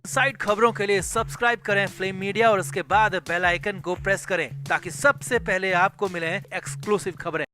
Side खबरों के लिए सब्सक्राइब करें फ्लेम मीडिया और उसके बाद बेल आइकन को प्रेस करें ताकि सबसे पहले आपको मिले एक्सक्लूसिव खबरें।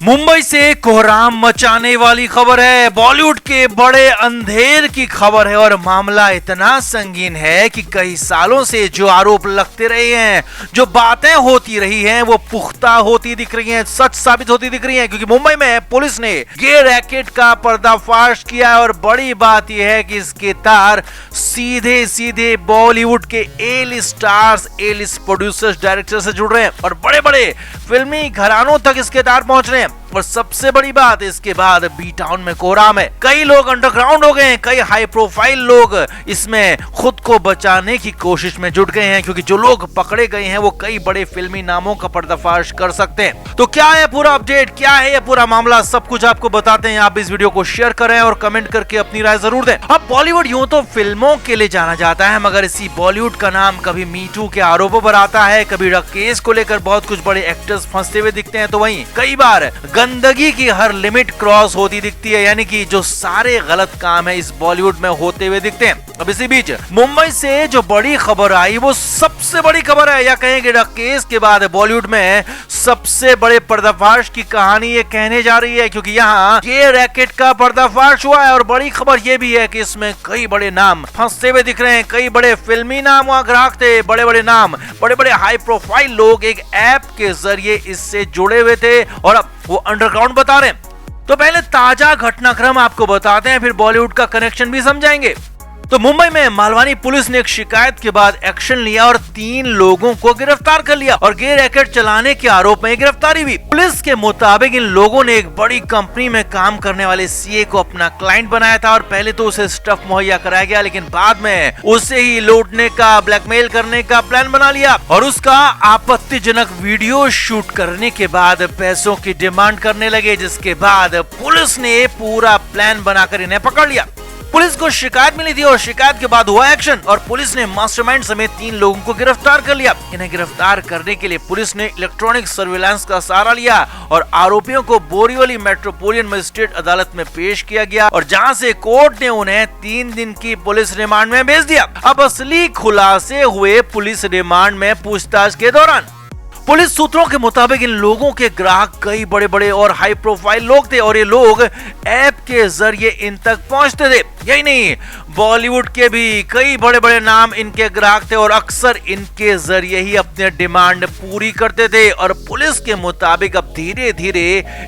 मुंबई से कोहराम मचाने वाली खबर है। बॉलीवुड के बड़े अंधेर की खबर है और मामला इतना संगीन है कि कई सालों से जो आरोप लगते रहे हैं, जो बातें होती रही हैं, वो पुख्ता होती दिख रही हैं, सच साबित होती दिख रही हैं। क्योंकि मुंबई में पुलिस ने गे रैकेट का पर्दाफाश किया है और बड़ी बात यह है कि इसके तार सीधे सीधे बॉलीवुड के ए लिस्ट स्टार्स, ए लिस्ट प्रोड्यूसर्स, डायरेक्टर से जुड़ रहे हैं और बड़े बड़े फिल्मी घरानों तक इसके तार पहुंच रहे हैं। और सबसे बड़ी बात, इसके बाद बी टाउन में कोहराम है। कई लोग अंडरग्राउंड हो गए हैं, कई हाई प्रोफाइल लोग इसमें खुद को बचाने की कोशिश में जुट गए हैं, क्योंकि जो लोग पकड़े गए हैं वो कई बड़े फिल्मी नामों का पर्दाफाश कर सकते हैं। तो क्या है पूरा अपडेट, क्या है ये पूरा मामला, सब कुछ आपको बताते हैं। आप इस वीडियो को शेयर करें और कमेंट करके अपनी राय जरूर दें। अब बॉलीवुड यूं तो फिल्मों के लिए जाना जाता है, मगर इसी बॉलीवुड का नाम कभी मीटू के आरोपों पर आता है, कभी केस को लेकर बहुत कुछ बड़े एक्टर्स फंसते हुए दिखते हैं, तो वहीं कई बार गंदगी की हर लिमिट क्रॉस होती दिखती है, यानी कि जो सारे गलत काम है इस बॉलीवुड में होते हुए दिखते हैं। अब इसी बीच मुंबई से जो बड़ी खबर आई वो सबसे बड़ी खबर है, या कहेंगे केस के बाद बॉलीवुड में सबसे बड़े पर्दाफाश की कहानी ये कहने जा रही है, क्योंकि यहाँ ये रैकेट का पर्दाफाश हुआ है। और बड़ी खबर ये भी है कि इसमें कई बड़े नाम फंसते हुए दिख रहे हैं, कई बड़े फिल्मी नाम वहां ग्राहक थे, बड़े बड़े नाम, बड़े बड़े हाई प्रोफाइल लोग एक ऐप के जरिए इससे जुड़े हुए थे और अब वो अंडरग्राउंड बता रहे हैं। तो पहले ताजा घटनाक्रम आपको बताते हैं, फिर बॉलीवुड का कनेक्शन भी समझाएंगे। तो मुंबई में मालवानी पुलिस ने एक शिकायत के बाद एक्शन लिया और 3 लोगों को गिरफ्तार कर लिया और गे रैकेट चलाने के आरोप में गिरफ्तारी हुई। पुलिस के मुताबिक इन लोगों ने एक बड़ी कंपनी में काम करने वाले सीए को अपना क्लाइंट बनाया था और पहले तो उसे स्टफ मुहैया कराया गया, लेकिन बाद में उसे ही लूटने का, ब्लैकमेल करने का प्लान बना लिया और उसका आपत्तिजनक वीडियो शूट करने के बाद पैसों की डिमांड करने लगे, जिसके बाद पुलिस ने पूरा प्लान बनाकर इन्हें पकड़ लिया। पुलिस को शिकायत मिली थी और शिकायत के बाद हुआ एक्शन और पुलिस ने मास्टरमाइंड समेत 3 लोगों को गिरफ्तार कर लिया। इन्हें गिरफ्तार करने के लिए पुलिस ने इलेक्ट्रॉनिक सर्विलांस का सहारा लिया और आरोपियों को बोरीवली मेट्रोपोलिटन मजिस्ट्रेट अदालत में पेश किया गया और जहां से कोर्ट ने उन्हें 3 दिन की पुलिस रिमांड में भेज दिया। अब असली खुलासे हुए पुलिस रिमांड में पूछताछ के दौरान। पुलिस सूत्रों के मुताबिक इन लोगों के ग्राहक कई बड़े बड़े और हाई प्रोफाइल लोग थे और ये लोग ऐप के जरिए इन तक पहुंचते थे। यही नहीं, बॉलीवुड के भी कई बड़े बड़े नाम इनके ग्राहक थे और अक्सर इनके जरिए ही अपने डिमांड पूरी करते थे। और पुलिस के मुताबिक अब धीरे धीरे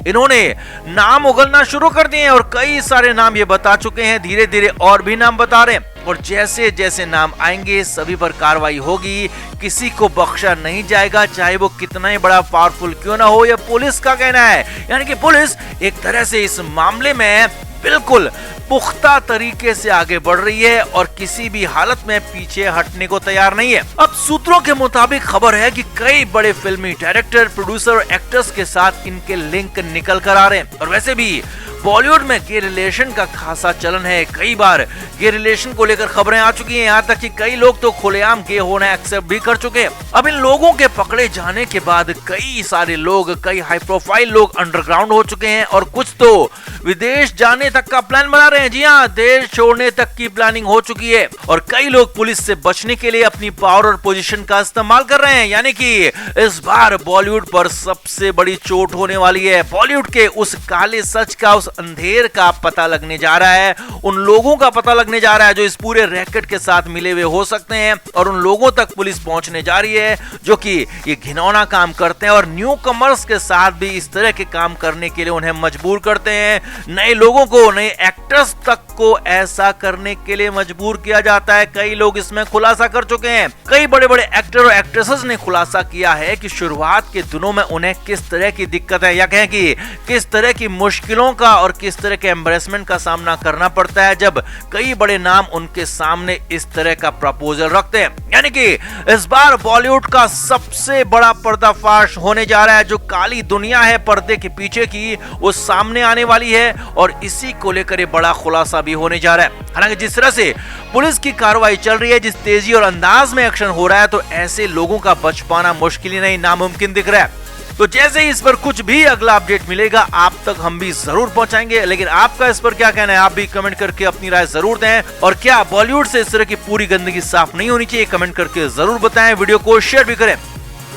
इन्होंने नाम उगलना शुरू कर दिए और कई सारे नाम ये बता चुके हैं, धीरे धीरे और भी नाम बता रहे हैं और जैसे जैसे नाम आएंगे सभी पर कार्रवाई होगी, किसी को बख्शा नहीं जाएगा, चाहे वो कितना ही बड़ा पावरफुल क्यों ना हो, यह पुलिस का कहना है। यानी कि पुलिस एक तरह से इस मामले में बिल्कुल पुख्ता तरीके से आगे बढ़ रही है और किसी भी हालत में पीछे हटने को तैयार नहीं है। अब सूत्रों के मुताबिक खबर है कि कई बड़े फिल्मी डायरेक्टर, प्रोड्यूसर और एक्टर्स के साथ इनके लिंक निकल कर आ रहे हैं और वैसे भी बॉलीवुड में गे रिलेशन का खासा चलन है। कई बार गे रिलेशन को लेकर खबरें आ चुकी हैं, यहाँ तक कि कई लोग तो खुलेआम गे होना एक्सेप्ट भी कर चुके हैं। अब इन लोगों के पकड़े जाने के बाद कई सारे लोग, कई हाई प्रोफाइल लोग अंडरग्राउंड हो चुके हैं और कुछ तो विदेश जाने तक का प्लान बना रहे हैं। जी हाँ, देश छोड़ने तक की प्लानिंग हो चुकी है और कई लोग पुलिस से बचने के लिए अपनी पावर और पोजीशन का इस्तेमाल कर रहे हैं। यानी कि इस बार बॉलीवुड पर सबसे बड़ी चोट होने वाली है। बॉलीवुड के उस काले सच का, उस अंधेर का पता लगने जा रहा है, उन लोगों का पता लगने जा रहा है जो इस पूरे रैकेट के साथ मिले हुए हो सकते हैं और उन लोगों तक पुलिस पहुंचने जा रही है जो कि ये घिनौना काम करते हैं और न्यू कमर्स के साथ भी इस तरह के काम करने के लिए उन्हें मजबूर करते हैं। नए लोगों को, नए एक्टर्स तक को ऐसा करने के लिए मजबूर किया जाता है। कई लोग इसमें खुलासा कर चुके हैं, कई बड़े बड़े एक्टर और एक्ट्रेसेस ने खुलासा किया है कि शुरुआत के दिनों में उन्हें किस तरह की दिक्कत है, या कहें कि किस तरह की मुश्किलों का और किस तरह के एम्बैरेसमेंट का सामना करना पड़ता है जब कई बड़े नाम उनके सामने इस तरह का प्रपोजल रखते हैं। यानी कि इस बार बॉलीवुड का सबसे बड़ा पर्दाफाश होने जा रहा है। जो काली दुनिया है पर्दे के पीछे की, वो सामने आने वाली है और इसी को लेकर ये बड़ा खुलासा भी होने जा रहा है। हालांकि जिस तरह से पुलिस की कार्रवाई चल रही है, जिस तेजी और अंदाज में एक्शन हो रहा है, तो ऐसे लोगों का बच पाना मुश्किल ही नहीं, नामुमकिन दिख रहा है। तो जैसे ही इस पर कुछ भी अगला अपडेट मिलेगा आप तक हम भी जरूर पहुंचाएंगे। लेकिन आपका इस पर क्या कहना है, आप भी कमेंट करके अपनी राय जरूर दें। और क्या बॉलीवुड से इस तरह की पूरी गंदगी साफ नहीं होनी चाहिए, कमेंट करके जरूर बताएं। वीडियो को शेयर भी करें।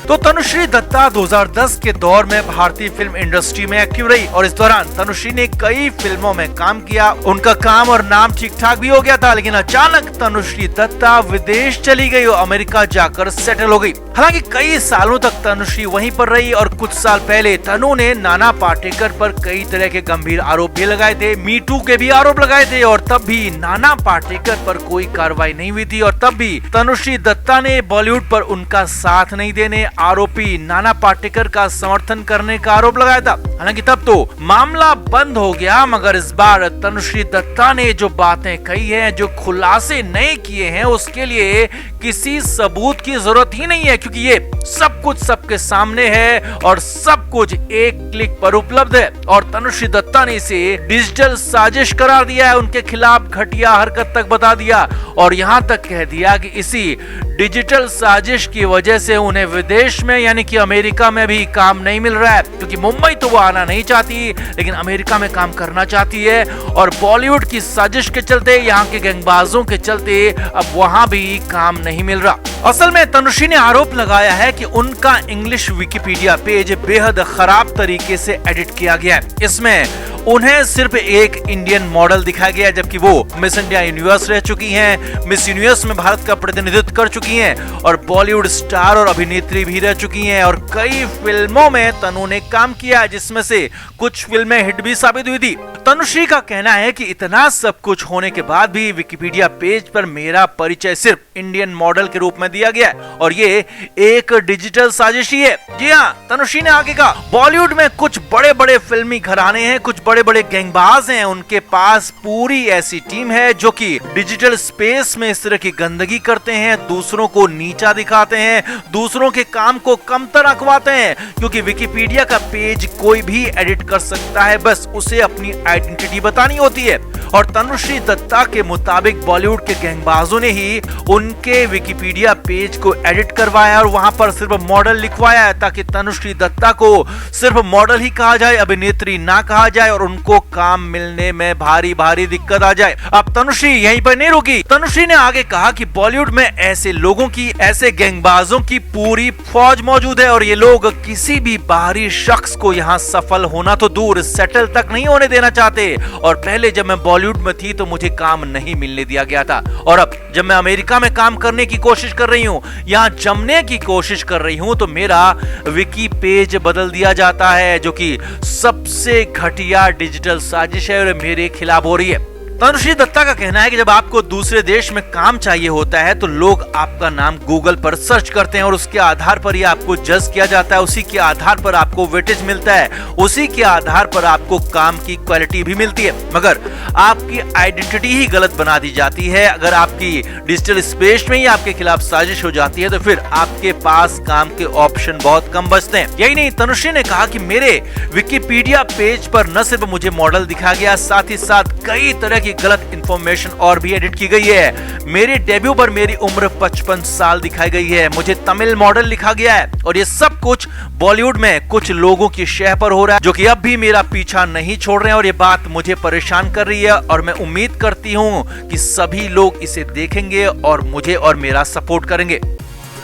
तो तनुश्री दत्ता 2010 के दौर में भारतीय फिल्म इंडस्ट्री में एक्टिव रही और इस दौरान तनुश्री ने कई फिल्मों में काम किया। उनका काम और नाम ठीक ठाक भी हो गया था, लेकिन अचानक तनुश्री दत्ता विदेश चली गई और अमेरिका जाकर सेटल हो गई। हालांकि कई सालों तक तनुश्री वहीं पर रही और कुछ साल पहले तनु ने नाना पाटेकर पर कई तरह के गंभीर आरोप भी लगाए थे, मी टू के भी आरोप लगाए थे और तब भी नाना पाटेकर पर कोई कार्रवाई नहीं हुई थी। और तब भी तनुश्री दत्ता ने बॉलीवुड पर उनका साथ नहीं देने, आरोपी नाना पाटेकर का समर्थन करने का आरोप लगाया था। हालांकि तब तो मामला बंद हो गया, मगर इस बार तनुश्री दत्ता ने जो बातें कही हैं, जो खुलासे नहीं किए हैं, उसके लिए किसी सबूत की जरूरत ही नहीं है, क्योंकि ये सब कुछ सबके सामने है और सब कुछ एक क्लिक पर उपलब्ध है। और तनुश्री दत्ता ने इसे डिजिटल साजिश करार दिया है, उनके खिलाफ घटिया हरकत तक बता दिया और यहाँ तक कह दिया कि इसी डिजिटल साजिश की वजह से उन्हें विदेश में यानी कि अमेरिका में भी काम नहीं मिल रहा है, क्योंकि मुंबई तो वो आना नहीं चाहती लेकिन अमेरिका में काम करना चाहती है। और बॉलीवुड की साजिश के चलते, यहाँ के गैंगबाजों के चलते अब वहाँ भी काम नहीं मिल रहा। असल में तनुश्री ने आरोप लगाया है कि उनका इंग्लिश विकिपीडिया पेज बेहद खराब तरीके से एडिट किया गया है। इसमें उन्हें सिर्फ एक इंडियन मॉडल दिखाया गया, जबकि वो मिस इंडिया यूनिवर्स रह चुकी हैं, मिस यूनिवर्स में भारत का प्रतिनिधित्व कर चुकी हैं और बॉलीवुड स्टार और अभिनेत्री भी रह चुकी हैं और कई फिल्मों में तनु ने काम किया, जिसमें से कुछ फिल्में हिट भी साबित हुई थी। तनुश्री का कहना है कि इतना सब कुछ होने के बाद भी विकिपीडिया पेज पर मेरा परिचय सिर्फ इंडियन मॉडल के रूप में दिया गया है और ये एक डिजिटल साजिश ही है। जी हाँ, तनुश्री ने आगे कहा, बॉलीवुड में कुछ बड़े बड़े फिल्मी घराने हैं, कुछ बड़े बड़े गैंगबाज हैं, उनके पास पूरी ऐसी टीम है जो कि डिजिटल स्पेस में इस तरह की गंदगी करते हैं, दूसरों को नीचा दिखाते हैं, दूसरों के काम को कमतर आंकवाते हैं, क्योंकि विकिपीडिया का पेज कोई भी एडिट कर सकता है, बस उसे अपनी आइडेंटिटी बतानी होती है। और तनुश्री दत्ता के मुताबिक बॉलीवुड के गैंगबाजों ने ही उनके विकिपीडिया पेज को एडिट करवाया और वहां पर सिर्फ मॉडल लिखवाया है, ताकि तनुश्री दत्ता को सिर्फ मॉडल ही कहा जाए, अभिनेत्री ना कहा जाए और उनको काम मिलने में भारी भारी दिक्कत आ जाए। अब तनुश्री यहीं पर नहीं रुकी। तनुश्री ने आगे कहा कि बॉलीवुड में ऐसे लोगों की, ऐसे गैंगबाजों की पूरी फौज मौजूद है और ये लोग किसी भी बाहरी शख्स को यहाँ सफल होना तो दूर, सेटल तक नहीं होने देना चाहते। और पहले जब मैं बॉलीवुड में थी तो मुझे काम नहीं मिलने दिया गया था और अब जब मैं अमेरिका में काम करने की कोशिश कर रही हूँ, यहाँ जमने की कोशिश कर रही हूँ, तो मेरा विकी पेज बदल दिया जाता है, जो कि सबसे घटिया डिजिटल साजिश है और मेरे खिलाफ हो रही है। तनुश्री दत्ता का कहना है कि जब आपको दूसरे देश में काम चाहिए होता है तो लोग आपका नाम गूगल पर सर्च करते हैं और उसके आधार पर ही आपको जज किया जाता है, उसी के आधार पर आपको वेटेज मिलता है, उसी के आधार पर आपको काम की क्वालिटी भी मिलती है। मगर आपकी आइडेंटिटी ही गलत बना दी जाती है। अगर आपकी डिजिटल स्पेस में ही आपके खिलाफ साजिश हो जाती है तो फिर आपके पास काम के ऑप्शन बहुत कम बचते हैं। यही नहीं, तनुश्री ने कहा कि मेरे विकिपीडिया पेज पर न सिर्फ मुझे मॉडल दिखाया गया, साथ ही साथ कई तरह गलत इंफॉर्मेशन और भी एडिट की गई है। मेरे डेब्यू पर मेरी उम्र 55 साल दिखाई गई है, मुझे तमिल मॉडल लिखा गया है और ये सब कुछ बॉलीवुड में कुछ लोगों की शह पर हो रहा है, जो कि अब भी मेरा पीछा नहीं छोड़ रहे हैं और ये बात मुझे परेशान कर रही है और मैं उम्मीद करती हूँ कि सभी लोग इसे देखेंगे और मुझे और मेरा सपोर्ट करेंगे।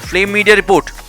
Flame media report.